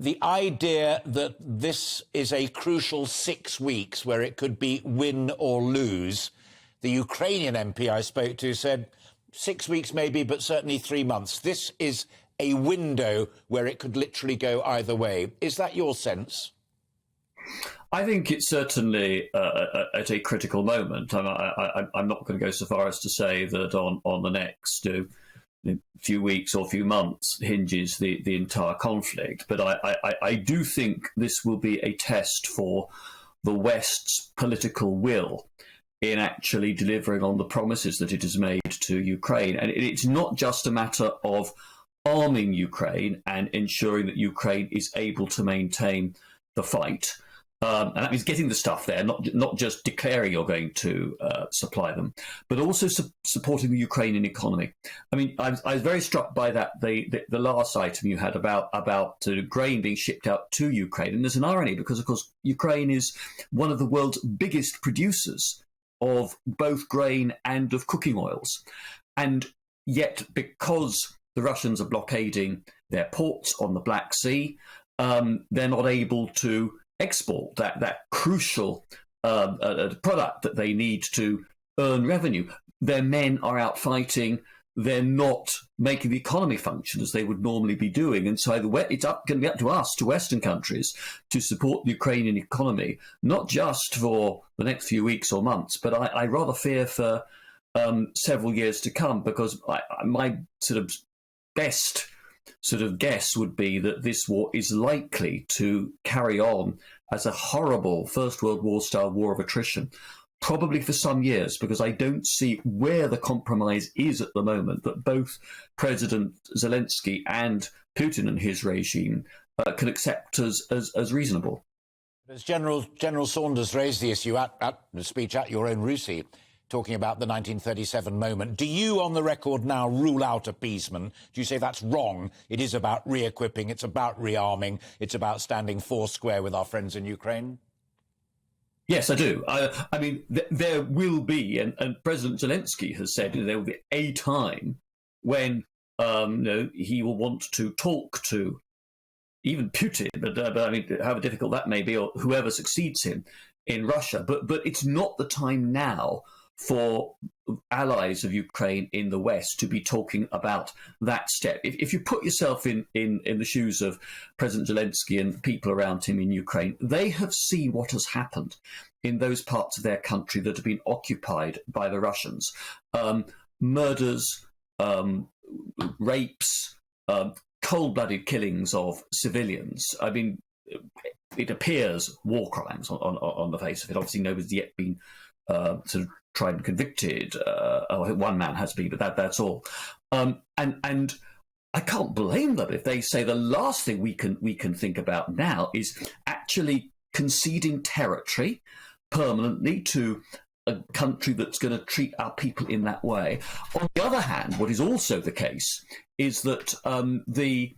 the idea that this is a crucial 6 weeks where it could be win or lose. The Ukrainian MP I spoke to said 6 weeks maybe, but certainly 3 months. This is a window where it could literally go either way. Is that your sense? I think it's certainly at a critical moment. I'm not going to go so far as to say that on the next few weeks or few months hinges the entire conflict. But I do think this will be a test for the West's political will in actually delivering on the promises that it has made to Ukraine. And it's not just a matter of arming Ukraine and ensuring that Ukraine is able to maintain the fight. And that means getting the stuff there, not just declaring you're going to supply them, but also supporting the Ukrainian economy. I mean, I was very struck by that the last item you had about grain being shipped out to Ukraine. And there's an irony because, of course, Ukraine is one of the world's biggest producers of both grain and of cooking oils. And yet, because the Russians are blockading their ports on the Black Sea, they're not able to export that crucial product that they need to earn revenue. Their men are out fighting. They're not making the economy function as they would normally be doing. And so it's going to be up to us, to Western countries, to support the Ukrainian economy, not just for the next few weeks or months, but I rather fear for several years to come, because my sort of best guess would be that this war is likely to carry on as a horrible First World War style war of attrition, probably for some years, because I don't see where the compromise is at the moment that both President Zelensky and Putin and his regime can accept as reasonable. As General Saunders raised the issue at the speech at your own Russi, talking about the 1937 moment. Do you, on the record now, rule out appeasement? Do you say that's wrong? It is about re-equipping, it's about rearming, it's about standing foursquare with our friends in Ukraine? Yes, I do. I mean, there will be, and President Zelensky has said there will be a time when he will want to talk to even Putin, but I mean, however difficult that may be, or whoever succeeds him in Russia. But it's not the time now for allies of Ukraine in the West to be talking about that step. If you put yourself in the shoes of President Zelensky and people around him in Ukraine, they have seen what has happened in those parts of their country that have been occupied by the Russians. Murders, rapes, cold-blooded killings of civilians. I mean, it appears war crimes on the face of it. Obviously, nobody's yet been sort of tried and convicted. One man has been, but that's all. And I can't blame them if they say the last thing we can think about now is actually conceding territory permanently to a country that's going to treat our people in that way. On the other hand, what is also the case is that the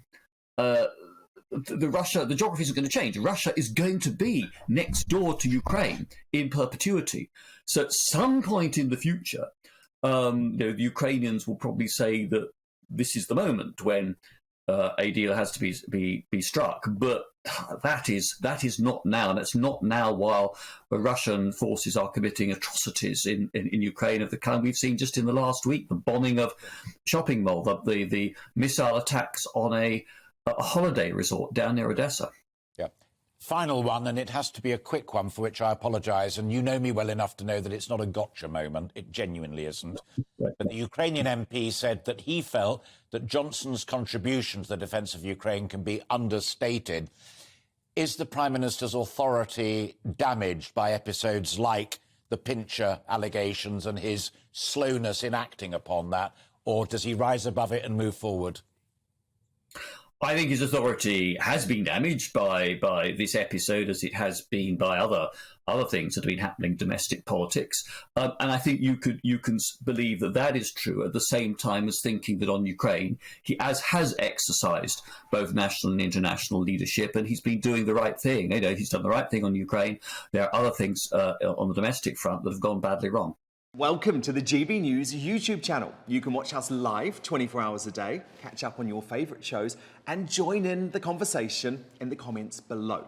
geography isn't going to change. Russia is going to be next door to Ukraine in perpetuity. So at some point in the future, the Ukrainians will probably say that this is the moment when a deal has to be struck. But that is not now, and that's not now while the Russian forces are committing atrocities in Ukraine of the kind we've seen just in the last week: the bombing of shopping mall, the missile attacks on a holiday resort down near Odessa. Yeah. Final one, and it has to be a quick one, for which I apologise, and you know me well enough to know that it's not a gotcha moment. It genuinely isn't. But the Ukrainian MP said that he felt that Johnson's contribution to the defence of Ukraine can be understated. Is the Prime Minister's authority damaged by episodes like the Pincher allegations and his slowness in acting upon that, or does he rise above it and move forward? I think his authority has been damaged by this episode, as it has been by other things that have been happening, domestic politics. And I think you can believe that is true at the same time as thinking that on Ukraine, he has exercised both national and international leadership, and he's been doing the right thing. He's done the right thing on Ukraine. There are other things on the domestic front that have gone badly wrong. Welcome to the GB News YouTube channel. You can watch us live 24 hours a day, catch up on your favourite shows and join in the conversation in the comments below.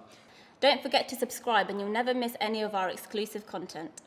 Don't forget to subscribe and you'll never miss any of our exclusive content.